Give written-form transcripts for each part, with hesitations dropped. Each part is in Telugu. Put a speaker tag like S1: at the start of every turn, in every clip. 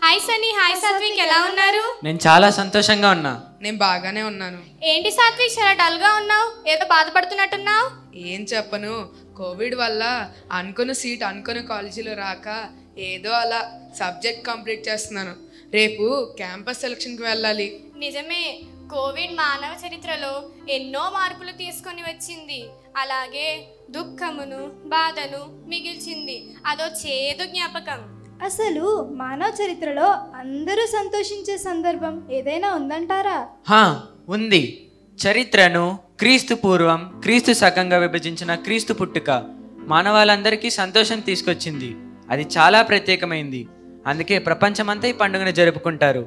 S1: హాయ్ సన్నీ, హాయ్ సాత్విక్, ఎలా ఉన్నారు?
S2: నేను చాలా సంతోషంగా ఉన్నా.
S3: నేను బాగానే ఉన్నాను.
S1: ఏంటి సాత్విక్, చాలా డల్గా ఉన్నావు? ఏదో బాధపడుతున్నట్టున్నావు.
S3: ఏం చెప్పను, కోవిడ్ వల్ల అనుకున్న సీట్ అనుకున్న కాలేజీలో రాక ఏదో అలా సబ్జెక్ట్ కంప్లీట్ చేస్తున్నాను. రేపు క్యాంపస్ సెలక్షన్కి వెళ్ళాలి.
S1: నిజమే, కోవిడ్ మానవ చరిత్రలో ఎన్నో మార్పులు తీసుకొని వచ్చింది. అలాగే దుఃఖమును బాధను మిగిల్చింది. అదో చేదు జ్ఞాపకం.
S4: అసలు మానవ చరిత్రలో అందరూ సంతోషించే సందర్భం ఏదైనా ఉందంటారా?
S2: ఉంది. చరిత్రను క్రీస్తు పూర్వం, క్రీస్తు శకంగా విభజించిన క్రీస్తు పుట్టుక మానవాళందరికీ సంతోషం తీసుకొచ్చింది. అది చాలా ప్రత్యేకమైంది. అందుకే ప్రపంచమంతా ఈ పండుగను జరుపుకుంటారు.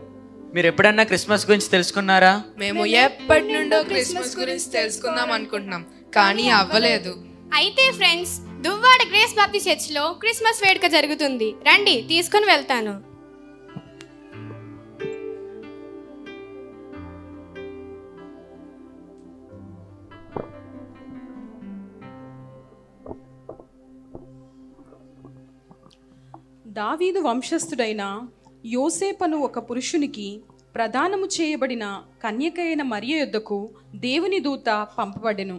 S2: మీరు ఎప్పుడన్నా క్రిస్మస్ గురించి తెలుసుకున్నారా?
S3: మేము ఎప్పటి నుండో క్రిస్మస్ గురించి తెలుసుకుందాం అనుకుంటున్నాం, కానీ అవ్వలేదు.
S1: అయితే ఫ్రెండ్స్, దువ్వాడ గ్రేస్ బాప్టిస్ట్ చర్చ్లో క్రిస్మస్ వేడుక జరుగుతుంది. రండి, తీసుకొని వెళ్తాను.
S5: దావీదు వంశస్థుడైన యోసేపను ఒక పురుషునికి ప్రదానము చేయబడిన కన్యకైన మరియ యొద్దకు దేవుని దూత పంపబడెను.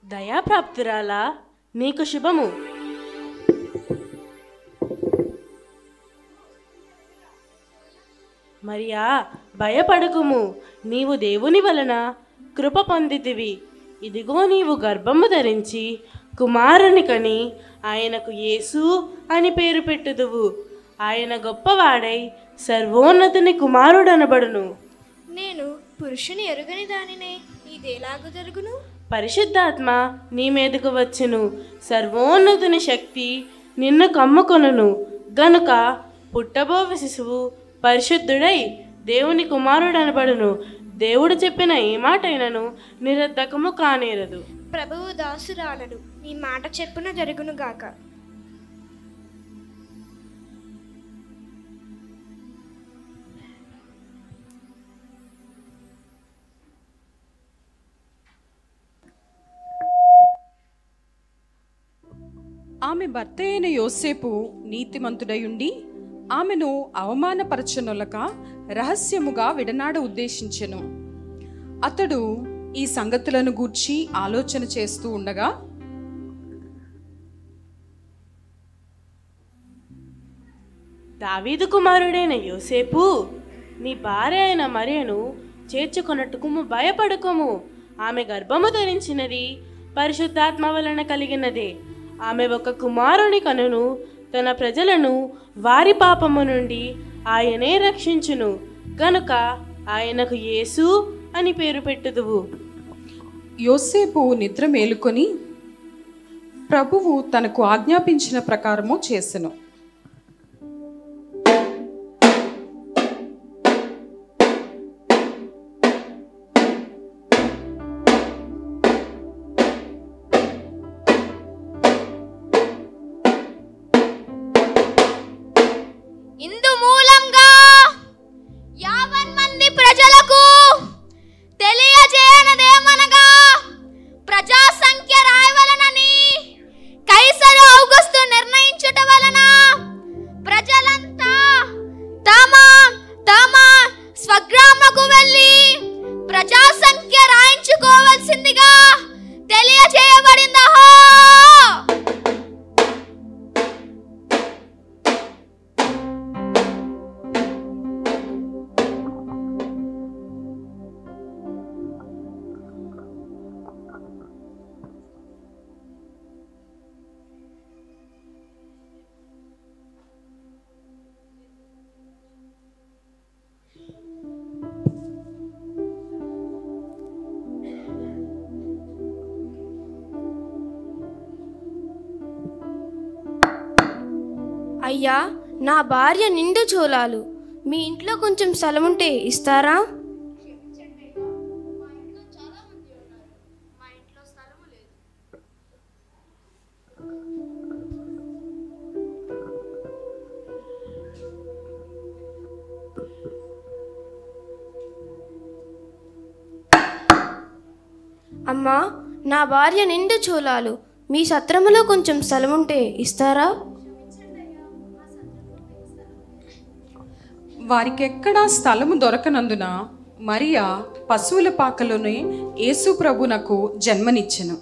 S6: దయాప్రాప్తురాలా, నీకు శుభము. మరియా, భయపడకుము, నీవు దేవుని వలన కృప పొందితివి. ఇదిగో నీవు గర్భము ధరించి కుమారుని కని ఆయనకు యేసు అని పేరు పెట్టుదువు. ఆయన గొప్పవాడై సర్వోన్నతుని కుమారుడనబడును.
S4: నేను పురుషుని ఎరుగని దానినే, ఇదేలాగు జరుగును?
S6: పరిశుద్ధాత్మ నీ మీదకు వచ్చును, సర్వోన్నతుని శక్తి నిన్ను కమ్ముకొనును. గనుక పుట్టబోవు శిశువు పరిశుద్ధుడై దేవుని కుమారుడనబడును. దేవుడు చెప్పిన ఏ మాటైనను నిరర్ధకము కానేరదు.
S4: ప్రభువు దాసురాలను, నీ మాట చెప్పున జరుగునుగాక.
S5: ఆమె భర్త అయిన యోసేపు నీతిమంతుడయుండి ఆమెను అవమానపరచనొలక రహస్యముగా విడనాడ ఉద్దేశించెను. అతడు ఈ సంగతులను గూర్చి ఆలోచన చేస్తూ ఉండగా
S6: దావీదు కుమారుడైన యోసేపు, నీ భార్య అయిన మరియను చేర్చుకొనట్టుకు భయపడకము. ఆమె గర్భము ధరించినది పరిశుద్ధాత్మ వలన కలిగినదే. ఆమె ఒక కుమారుని కనును. తన ప్రజలను వారి పాపము నుండి ఆయనే రక్షించును. గనుక ఆయనకు యేసు అని పేరు పెట్టుదువు.
S5: యోసేపు నిద్ర మేలుకొని ప్రభువు తనకు ఆజ్ఞాపించిన ప్రకారము చేసెను.
S1: ఇందు మూలంగా 50 మంది ప్రజలకు తెలియజేయనదేమనగా, ప్రజా సంఖ్య రాయవలనని కైసరు ఔగుస్తు నిర్ణయించుట వలన ప్రజలంతా తమ తమ స్వగ్రామకు వెళ్ళి ప్రజా సంఖ్య రాయించుకోవాల్సిందిగా తెలియజేయబడిందా.
S7: అయ్యా, నా భార్య నిండు చూలాలు. మీ ఇంట్లో కొంచెం స్థలం ఉంటే ఇస్తారా? అమ్మా, నా భార్య నిండు చూలాలు. మీ సత్రములో కొంచెం స్థలం ఉంటే ఇస్తారా?
S5: వారికెక్కడా స్థలము దొరకనందున మరియా పశువుల పాకలోనే యేసు ప్రభునకు జన్మనిచ్చెను.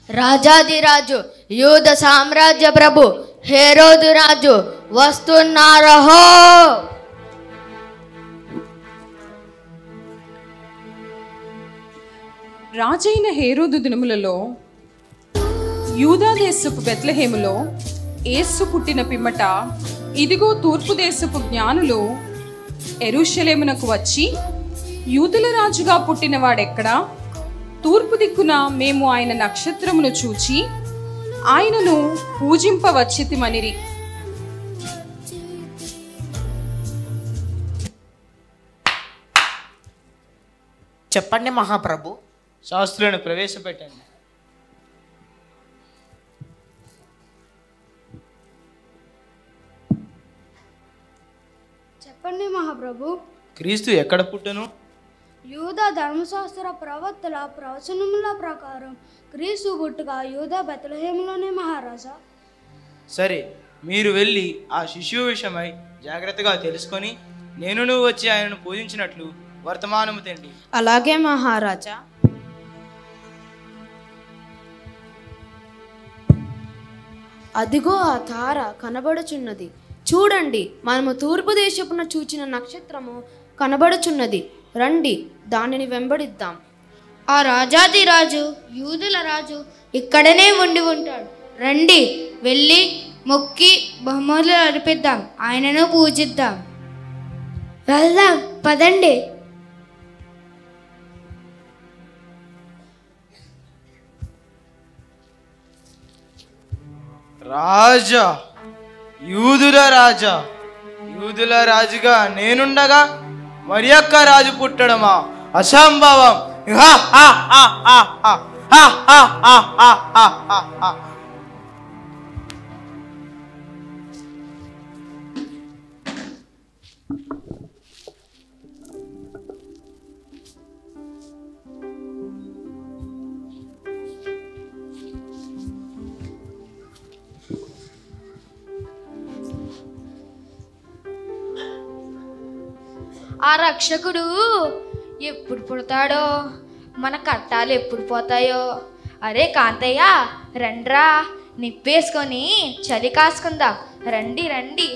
S8: రాజాదిరాజు యూద సామ్రాజ్య ప్రభు హేరోదు రాజు వస్తున్నారహో.
S5: రాజైన హేరోదు దినములలో యూదా దేశపు బెత్లెహేములో యేసు పుట్టిన పిమ్మట ఇదిగో తూర్పు దేశపు జ్ఞానులు యెరూషలేమునకు వచ్చి, యూదుల రాజుగా పుట్టినవాడెక్కడా? తూర్పు దిక్కున మేము ఆయన నక్షత్రమును చూచి ఆయనను పూజింపవచ్చితిమనిరి.
S9: చెప్పండి మహాప్రభు.
S10: శాస్త్రులను ప్రవేశపెట్టండి.
S4: చెప్పండి మహాప్రభు.
S10: క్రీస్తు ఎక్కడ పుట్టెను?
S4: యూదా ధర్మశాస్త్ర ప్రవక్తల ప్రవచనముల ప్రకారం క్రీస్తు పుట్టుక యూదా బెత్లెహేములోనే మహారాజా.
S10: సరే, మీరు వెళ్ళి ఆ శిశువు విషయమై జాగ్రత్తగా తెలుసుకొని నేను వచ్చి ఆయనను పూజించినట్లు వర్తమానము తెండి.
S7: అలాగే మహారాజా. అదిగో ఆ తార కనబడుచున్నది. చూడండి, మనము తూర్పు దేశపున చూచిన నక్షత్రము కనబడుచున్నది. రండి, దానిని వెంబడిద్దాం.
S8: ఆ రాజాదిరాజు యూదుల రాజు ఇక్కడనే ఉండి ఉంటాడు. రండి, వెళ్ళి మొక్కి బహుమతులు అర్పిద్దాం, ఆయనను పూజిద్దాం. వెళ్దాం, పదండి.
S10: రాజా, యూదుల రాజా, యూదుల రాజుగా నేనుండగా మరి యొక్క రాజు పుట్టడమా? అసంభవం.
S8: ఆ రక్షకుడు ఎప్పుడు పుడతాడో, మన కట్టాలు ఎప్పుడు పోతాయో. అరే కాంతయ్య, రండ్రా, నిప్పేసుకొని చలి కాసుకుందాం. రండి రండి.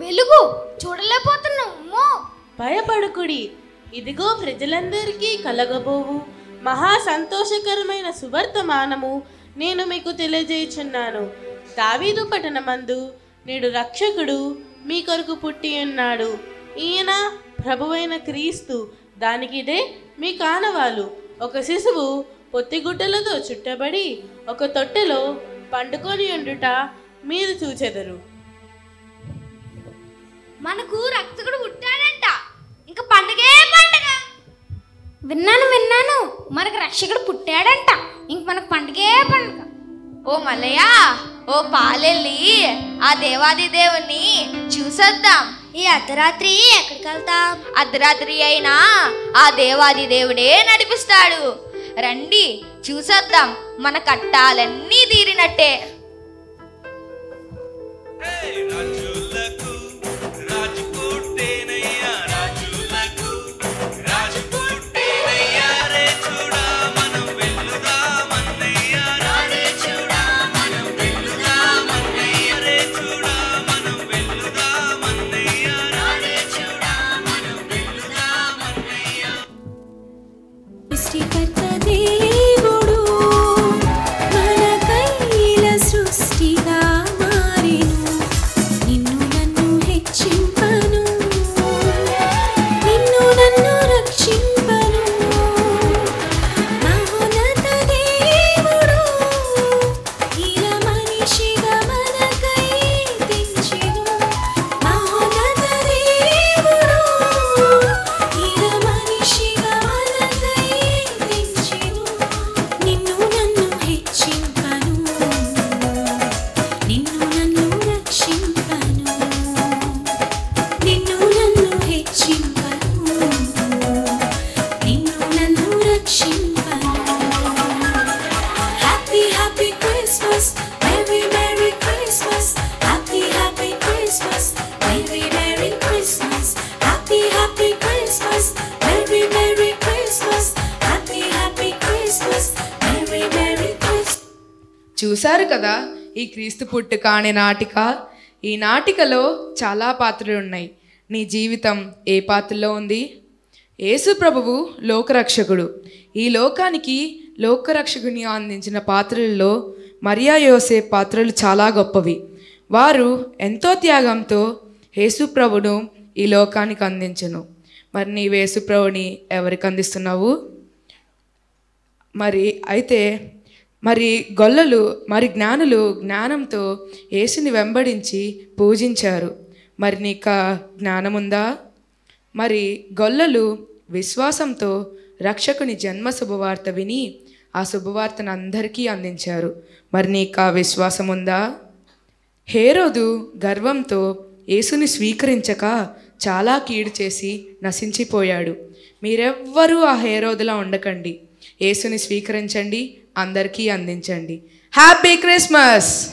S8: వెలుగు చూడలేకపోతున్నాము.
S6: భయపడుకుడి, ఇదిగో ప్రజలందరికీ కలగబోవు మహా సంతోషకరమైన సువర్తమానము నేను మీకు తెలియజేయుచున్నాను. దావీదు పట్టణమందు నేడు రక్షకుడు మీ కొరకు పుట్టి ఉన్నాడు. ఈయన ప్రభువైన క్రీస్తు. దానికిదే మీ కానవాలు. ఒక శిశువు పొత్తిగుడ్డలతో చుట్టబడి ఒక తొట్టెలో పండుకొని ఉండుట మీరు చూచెదరు.
S8: మనకు రక్షకుడు పుట్టాడంట, ఇంకా పండుగే పండుగ. విన్నాను, మనకు రక్షకుడు పుట్టాడంట, ఇంక మనకు పండుగే పండుగ. ఓ మల్లయ్య, ఓ పాలెల్లి ఆ దేవాది దేవుణ్ణి చూసొద్దాం. ఈ అర్ధరాత్రి ఎక్కడికి వెళ్తాం? అర్ధరాత్రి అయినా ఆ దేవాది దేవుడే నడిపిస్తాడు. రండి, చూసొద్దాం. మన కట్టాలన్నీ తీరినట్టే.
S11: సృష్టికర్త దేవుడు మన కైల
S3: చూశారు కదా ఈ క్రీస్తు పుట్టుక అనే నాటిక. ఈ నాటికలో చాలా పాత్రలు ఉన్నాయి. నీ జీవితం ఏ పాత్రలో ఉంది? యేసు ప్రభువు లోకరక్షకుడు. ఈ లోకానికి లోకరక్షకుని అందించిన పాత్రలలో మరియా యోసేపు పాత్రలు చాలా గొప్పవి. వారు ఎంతో త్యాగంతో యేసు ప్రభును ఈ లోకానికి అందించను. మరి నీవు యేసు ప్రభుని ఎవరికి అందిస్తున్నావు? మరి గొల్లలు జ్ఞానులు జ్ఞానంతో యేసుని వెంబడించి పూజించారు. మరి నీకు జ్ఞానం ఉందా? మరి గొల్లలు విశ్వాసంతో రక్షకుని జన్మ శుభవార్త విని ఆ శుభవార్తను అందరికీ అందించారు. మరి నీకు ఆ విశ్వాసం ఉందా? హేరోదు గర్వంతో యేసుని స్వీకరించక చాలా కీడు చేసి నశించిపోయాడు. మీరెవ్వరూ ఆ హేరోదులా ఉండకండి. యేసుని స్వీకరించండి, అందరికీ అందించండి. Happy Christmas.